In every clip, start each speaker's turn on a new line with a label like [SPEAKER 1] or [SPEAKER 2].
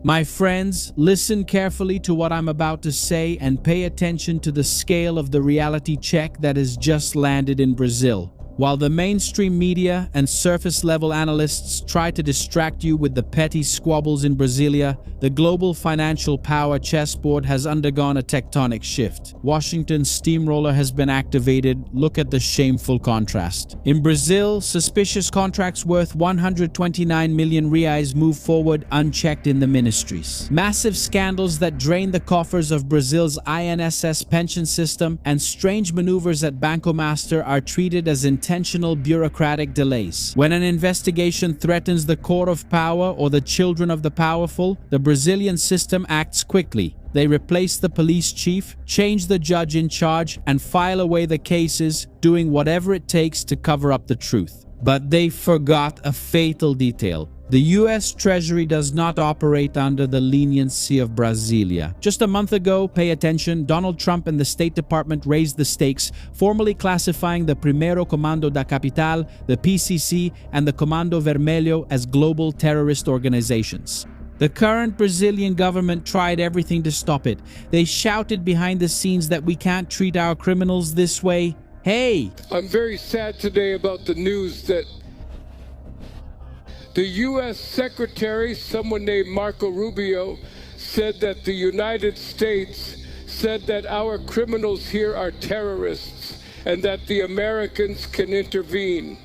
[SPEAKER 1] My friends, listen carefully to what I'm about to say and pay attention to the scale of the reality check that has just landed in Brazil. While the mainstream media and surface-level analysts try to distract you with the petty squabbles in Brasilia, the global financial power chessboard has undergone a tectonic shift. Washington's steamroller has been activated. Look at the shameful contrast. In Brazil, suspicious contracts worth 129 million reais move forward unchecked in the ministries. Massive scandals that drain the coffers of Brazil's INSS pension system and strange maneuvers at Banco Master are treated as intentional bureaucratic delays. When an investigation threatens the core of power or the children of the powerful, the Brazilian system acts quickly. They replace the police chief, change the judge in charge, and file away the cases, doing whatever it takes to cover up the truth. But they forgot a fatal detail. The U.S. Treasury does not operate under the leniency of Brasilia. Just a month ago, pay attention, Donald Trump and the State Department raised the stakes, formally classifying the Primeiro Comando da Capital, the PCC, and the Comando Vermelho as global terrorist organizations. The current Brazilian government tried everything to stop it. They shouted behind the scenes that we can't treat our criminals this way. Hey!
[SPEAKER 2] I'm very sad today about the news that the U.S. Secretary, someone named Marco Rubio, said that the United States said that our criminals here are terrorists and that the Americans can intervene.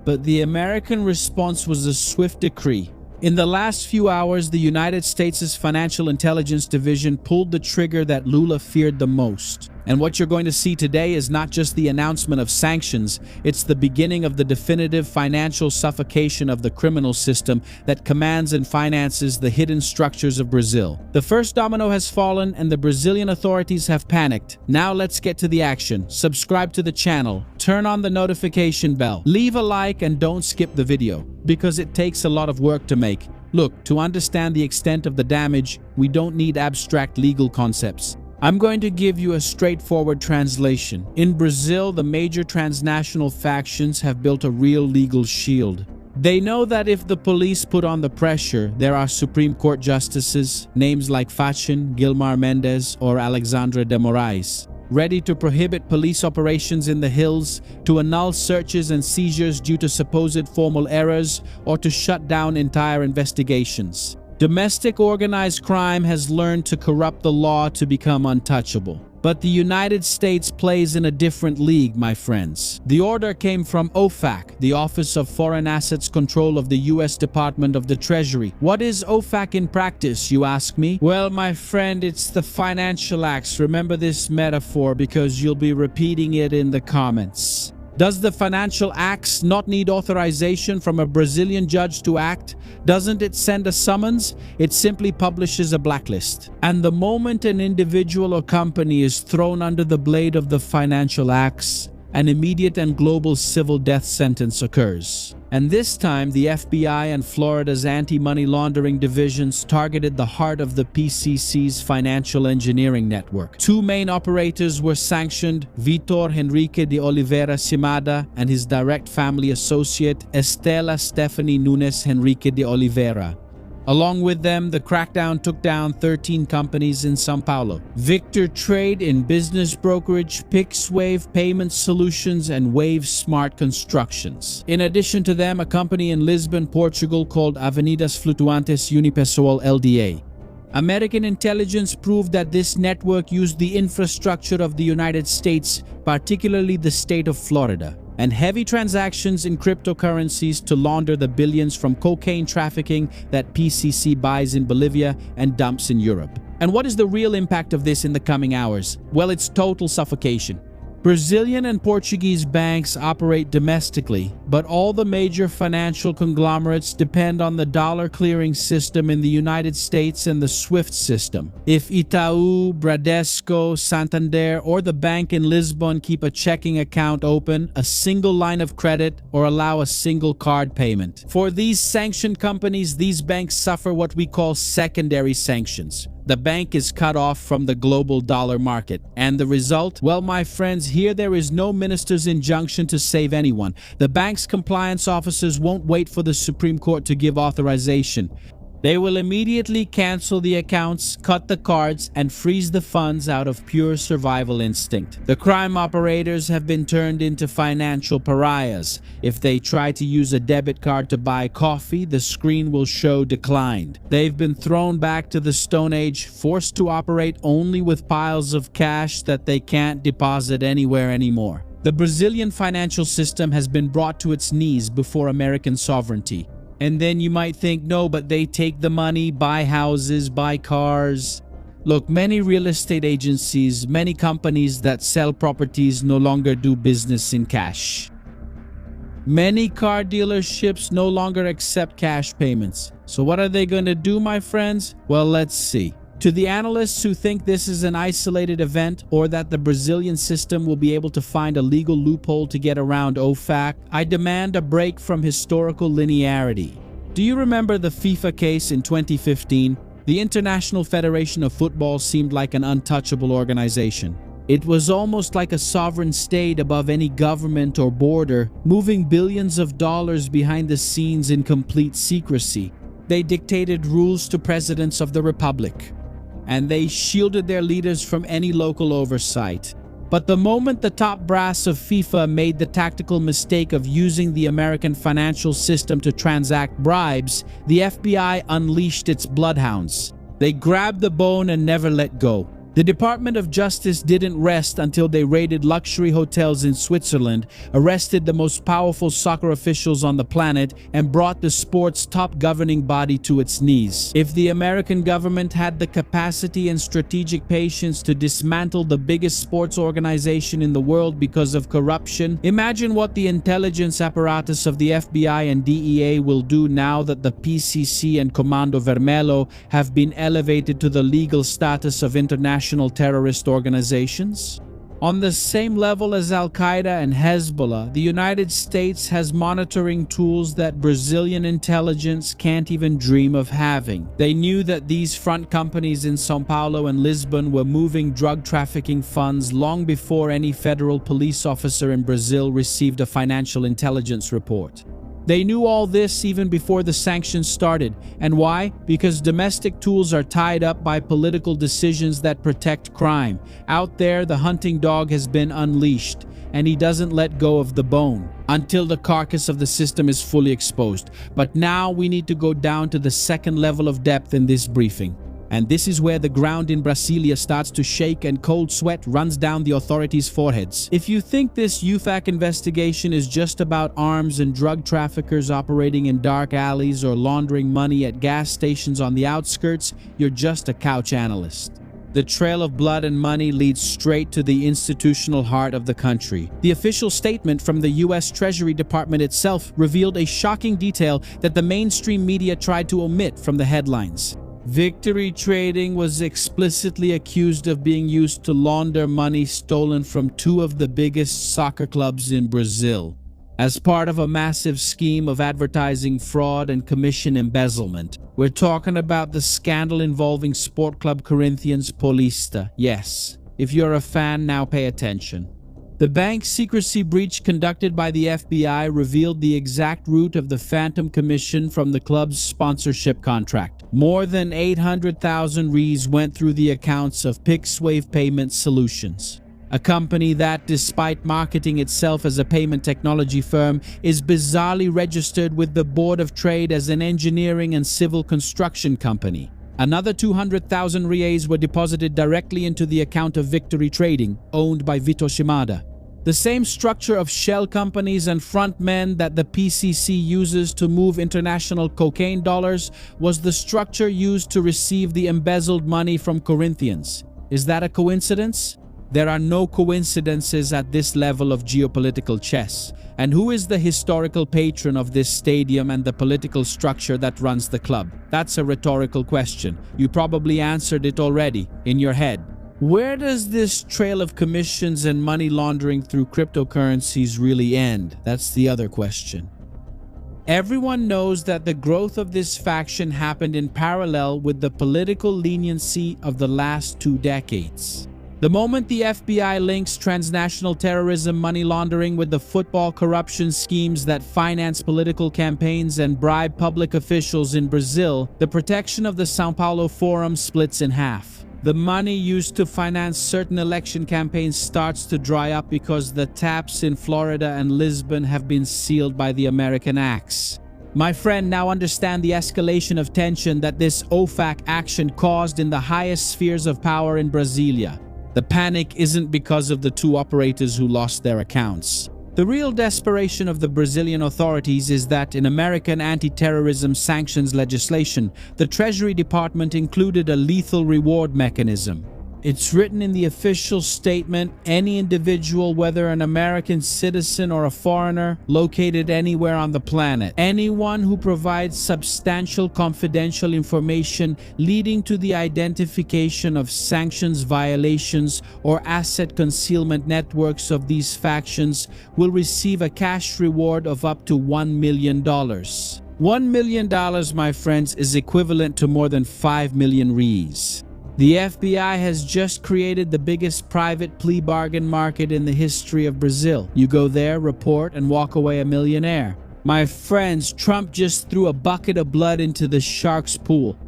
[SPEAKER 1] But the American response was a swift decree. In the last few hours, the United States' Financial Intelligence Division pulled the trigger that Lula feared the most. And what you're going to see today is not just the announcement of sanctions, it's the beginning of the definitive financial suffocation of the criminal system that commands and finances the hidden structures of Brazil. The first domino has fallen and the Brazilian authorities have panicked. Now let's get to the action. Subscribe to the channel, turn on the notification bell, leave a like and don't skip the video, because it takes a lot of work to make. Look, to understand the extent of the damage, we don't need abstract legal concepts. I'm going to give you a straightforward translation. In Brazil, the major transnational factions have built a real legal shield. They know that if the police put on the pressure, there are Supreme Court justices, names like Fachin, Gilmar Mendes, or Alexandre de Moraes, ready to prohibit police operations in the hills, to annul searches and seizures due to supposed formal errors, or to shut down entire investigations. Domestic organized crime has learned to corrupt the law to become untouchable. But the United States plays in a different league, my friends. The order came from OFAC, the Office of Foreign Assets Control of the U.S. Department of the Treasury. What is OFAC in practice, you ask me? Well, my friend, it's the financial acts. Remember this metaphor because you'll be repeating it in the comments. Does the financial acts not need authorization from a Brazilian judge to act? Doesn't it send a summons? It simply publishes a blacklist. And the moment an individual or company is thrown under the blade of the financial acts, an immediate and global civil death sentence occurs. And this time, the FBI and Florida's anti-money laundering divisions targeted the heart of the PCC's financial engineering network. Two main operators were sanctioned, Vitor Henrique de Oliveira Cimada and his direct family associate, Estela Stephanie Nunes Henrique de Oliveira. Along with them, the crackdown took down 13 companies in São Paulo. Victor Trade in business brokerage, PixWave Payment Solutions, and Wave Smart Constructions. In addition to them, a company in Lisbon, Portugal called Avenidas Flutuantes Unipessoal LDA. American intelligence proved that this network used the infrastructure of the United States, particularly the state of Florida, and heavy transactions in cryptocurrencies to launder the billions from cocaine trafficking that PCC buys in Bolivia and dumps in Europe. And what is the real impact of this in the coming hours? Well, it's total suffocation. Brazilian and Portuguese banks operate domestically, but all the major financial conglomerates depend on the dollar clearing system in the United States and the SWIFT system. If Itaú, Bradesco, Santander, or the bank in Lisbon keep a checking account open, a single line of credit, or allow a single card payment. For these sanctioned companies, these banks suffer what we call secondary sanctions. The bank is cut off from the global dollar market. And the result? Well, my friends, here there is no minister's injunction to save anyone. The bank's compliance officers won't wait for the Supreme Court to give authorization. They will immediately cancel the accounts, cut the cards, and freeze the funds out of pure survival instinct. The crime operators have been turned into financial pariahs. If they try to use a debit card to buy coffee, the screen will show declined. They've been thrown back to the Stone Age, forced to operate only with piles of cash that they can't deposit anywhere anymore. The Brazilian financial system has been brought to its knees before American sovereignty. And then you might think, no, but they take the money, buy houses, buy cars. Look, many real estate agencies, many companies that sell properties no longer do business in cash. Many car dealerships no longer accept cash payments. So what are they going to do, my friends? Well, let's see. To the analysts who think this is an isolated event or that the Brazilian system will be able to find a legal loophole to get around OFAC, I demand a break from historical linearity. Do you remember the FIFA case in 2015? The International Federation of Football seemed like an untouchable organization. It was almost like a sovereign state above any government or border, moving billions of dollars behind the scenes in complete secrecy. They dictated rules to presidents of the republic, and they shielded their leaders from any local oversight. But the moment the top brass of FIFA made the tactical mistake of using the American financial system to transact bribes, the FBI unleashed its bloodhounds. They grabbed the bone and never let go. The Department of Justice didn't rest until they raided luxury hotels in Switzerland, arrested the most powerful soccer officials on the planet, and brought the sport's top governing body to its knees. If the American government had the capacity and strategic patience to dismantle the biggest sports organization in the world because of corruption, imagine what the intelligence apparatus of the FBI and DEA will do now that the PCC and Comando Vermelho have been elevated to the legal status of international terrorist organizations. On the same level as Al-Qaeda and Hezbollah, the United States has monitoring tools that Brazilian intelligence can't even dream of having. They knew that these front companies in São Paulo and Lisbon were moving drug trafficking funds long before any federal police officer in Brazil received a financial intelligence report. They knew all this even before the sanctions started. And why? Because domestic tools are tied up by political decisions that protect crime. Out there, the hunting dog has been unleashed, and he doesn't let go of the bone until the carcass of the system is fully exposed. But now we need to go down to the second level of depth in this briefing. And this is where the ground in Brasilia starts to shake and cold sweat runs down the authorities' foreheads. If you think this OFAC investigation is just about arms and drug traffickers operating in dark alleys or laundering money at gas stations on the outskirts, you're just a couch analyst. The trail of blood and money leads straight to the institutional heart of the country. The official statement from the U.S. Treasury Department itself revealed a shocking detail that the mainstream media tried to omit from the headlines. Victory Trading was explicitly accused of being used to launder money stolen from two of the biggest soccer clubs in Brazil, as part of a massive scheme of advertising fraud and commission embezzlement. We're talking about the scandal involving Sport Club Corinthians Paulista. Yes, if you're a fan, now pay attention. The bank secrecy breach conducted by the FBI revealed the exact route of the phantom commission from the club's sponsorship contract. More than 800,000 reais went through the accounts of PixWave Payment Solutions, a company that, despite marketing itself as a payment technology firm, is bizarrely registered with the Board of Trade as an engineering and civil construction company. Another 200,000 reais were deposited directly into the account of Victory Trading, owned by Vitor Shimada. The same structure of shell companies and frontmen that the PCC uses to move international cocaine dollars was the structure used to receive the embezzled money from Corinthians. Is that a coincidence? There are no coincidences at this level of geopolitical chess. And who is the historical patron of this stadium and the political structure that runs the club? That's a rhetorical question. You probably answered it already in your head. Where does this trail of commissions and money laundering through cryptocurrencies really end? That's the other question. Everyone knows that the growth of this faction happened in parallel with the political leniency of the last 2 decades. The moment the FBI links transnational terrorism money laundering with the football corruption schemes that finance political campaigns and bribe public officials in Brazil, the protection of the São Paulo Forum splits in half. The money used to finance certain election campaigns starts to dry up because the taps in Florida and Lisbon have been sealed by the American axe. My friend, now understand the escalation of tension that this OFAC action caused in the highest spheres of power in Brasilia. The panic isn't because of the two operators who lost their accounts. The real desperation of the Brazilian authorities is that in American anti-terrorism sanctions legislation, the Treasury Department included a lethal reward mechanism. It's written in the official statement, any individual, whether an American citizen or a foreigner, located anywhere on the planet, anyone who provides substantial confidential information leading to the identification of sanctions violations or asset concealment networks of these factions will receive a cash reward of up to $1 million. $1 million, my friends, is equivalent to more than 5 million reais. The FBI has just created the biggest private plea bargain market in the history of Brazil. You go there, report, and walk away a millionaire. My friends, Trump just threw a bucket of blood into the shark's pool.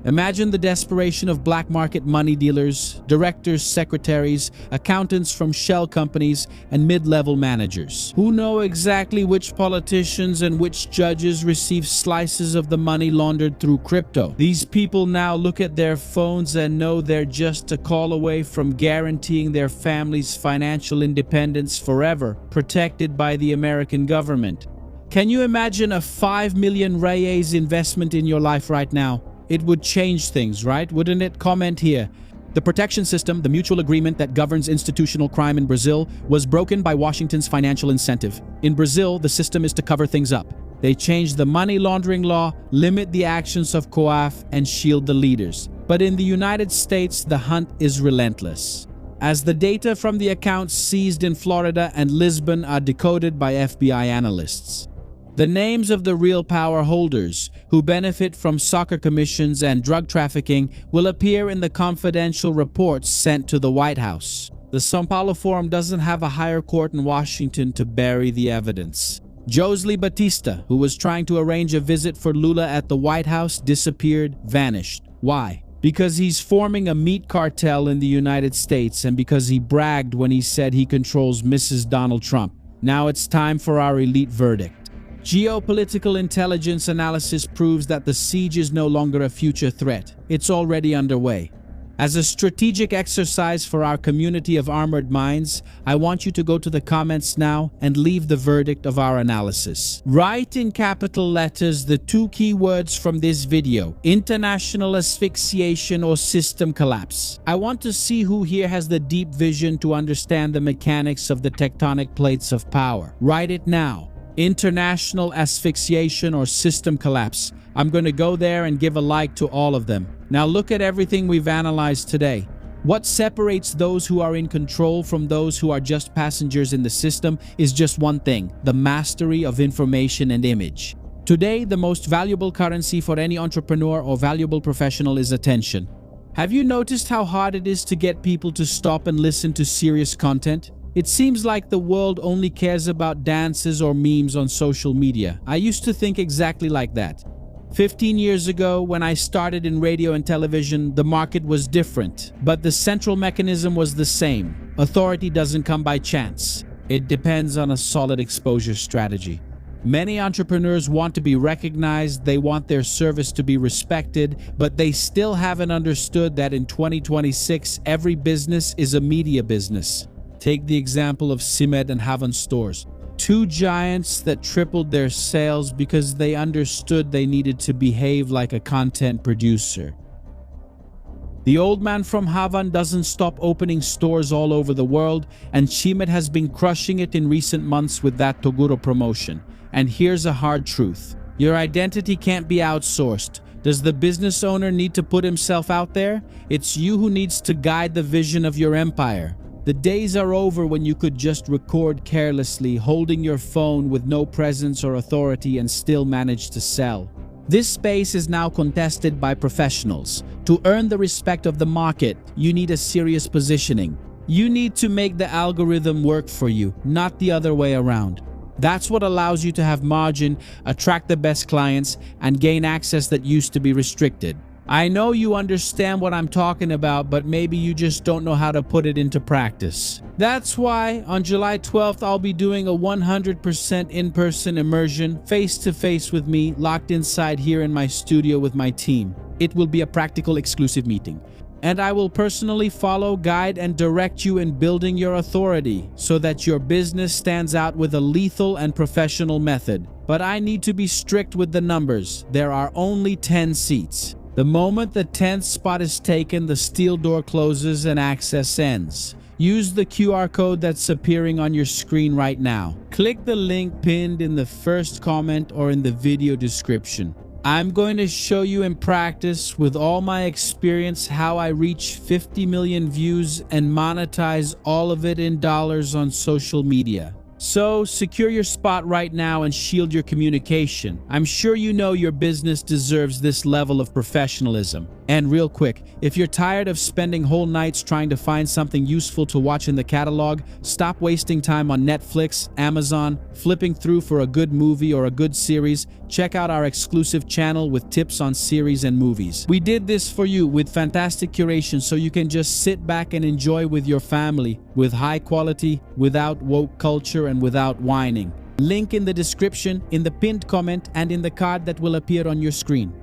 [SPEAKER 1] Imagine the desperation of black market money dealers, directors, secretaries, accountants from shell companies, and mid-level managers who know exactly which politicians and which judges receive slices of the money laundered through crypto. These people now look at their phones and know they're just a call away from guaranteeing their family's financial independence forever, protected by the American government. Can you imagine a 5 million reais investment in your life right now? It would change things, right? Wouldn't it? Comment here. The protection system, the mutual agreement that governs institutional crime in Brazil, was broken by Washington's financial incentive. In Brazil, the system is to cover things up. They changed the money laundering law, limit the actions of COAF, and shield the leaders. But in the United States, the hunt is relentless. As the data from the accounts seized in Florida and Lisbon are decoded by FBI analysts. The names of the real power holders who benefit from soccer commissions and drug trafficking will appear in the confidential reports sent to the White House. The São Paulo Forum doesn't have a higher court in Washington to bury the evidence. Josley Batista, who was trying to arrange a visit for Lula at the White House, disappeared, vanished. Why? Because he's forming a meat cartel in the United States and because he bragged when he said he controls Mrs. Donald Trump. Now it's time for our elite verdict. Geopolitical intelligence analysis proves that the siege is no longer a future threat. It's already underway. As a strategic exercise for our community of armored minds, I want you to go to the comments now and leave the verdict of our analysis. Write in capital letters the two key words from this video: international asphyxiation or system collapse. I want to see who here has the deep vision to understand the mechanics of the tectonic plates of power. Write it now. International asphyxiation or system collapse. I'm going to go there and give a like to all of them. Now look at everything we've analyzed today. What separates those who are in control from those who are just passengers in the system is just one thing: the mastery of information and image. Today, the most valuable currency for any entrepreneur or valuable professional is attention. Have you noticed how hard it is to get people to stop and listen to serious content? It seems like the world only cares about dances or memes on social media. I used to think exactly like that. 15 years ago, when I started in radio and television, the market was different, but the central mechanism was the same. Authority doesn't come by chance. It depends on a solid exposure strategy. Many entrepreneurs want to be recognized, they want their service to be respected, but they still haven't understood that in 2026, every business is a media business. Take the example of Cimed and Havan stores. Two giants that tripled their sales because they understood they needed to behave like a content producer. The old man from Havan doesn't stop opening stores all over the world, and Cimed has been crushing it in recent months with that Toguro promotion. And here's a hard truth. Your identity can't be outsourced. Does the business owner need to put himself out there? It's you who needs to guide the vision of your empire. The days are over when you could just record carelessly, holding your phone with no presence or authority and still manage to sell. This space is now contested by professionals. To earn the respect of the market, you need a serious positioning. You need to make the algorithm work for you, not the other way around. That's what allows you to have margin, attract the best clients, and gain access that used to be restricted. I know you understand what I'm talking about, but maybe you just don't know how to put it into practice. That's why on July 12th, I'll be doing a 100% in-person immersion, face-to-face with me, locked inside here in my studio with my team. It will be a practical exclusive meeting. And I will personally follow, guide, and direct you in building your authority so that your business stands out with a lethal and professional method. But I need to be strict with the numbers. There are only 10 seats. The moment the 10th spot is taken, the steel door closes and access ends. Use the QR code that's appearing on your screen right now. Click the link pinned in the first comment or in the video description. I'm going to show you in practice with all my experience how I reach 50 million views and monetize all of it in dollars on social media. So secure your spot right now and shield your communication. I'm sure you know your business deserves this level of professionalism. And real quick, if you're tired of spending whole nights trying to find something useful to watch in the catalog, stop wasting time on Netflix, Amazon, flipping through for a good movie or a good series. Check out our exclusive channel with tips on series and movies. We did this for you with fantastic curation so you can just sit back and enjoy with your family with high quality, without woke culture and without whining. Link in the description, in the pinned comment, and in the card that will appear on your screen.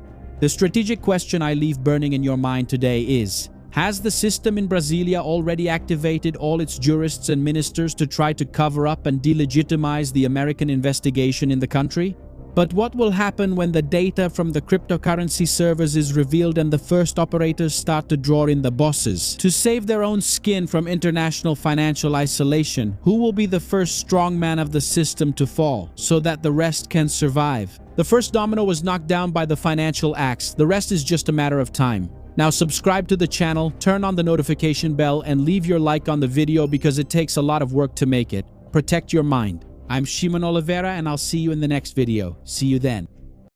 [SPEAKER 1] The strategic question I leave burning in your mind today is, has the system in Brasilia already activated all its jurists and ministers to try to cover up and delegitimize the American investigation in the country? But what will happen when the data from the cryptocurrency servers is revealed and the first operators start to draw in the bosses? To save their own skin from international financial isolation, who will be the first strongman of the system to fall so that the rest can survive? The first domino was knocked down by the financial axe. The rest is just a matter of time. Now subscribe to the channel, turn on the notification bell, and leave your like on the video because it takes a lot of work to make it. Protect your mind. I'm Shimon Oliveira, and I'll see you in the next video. See you then.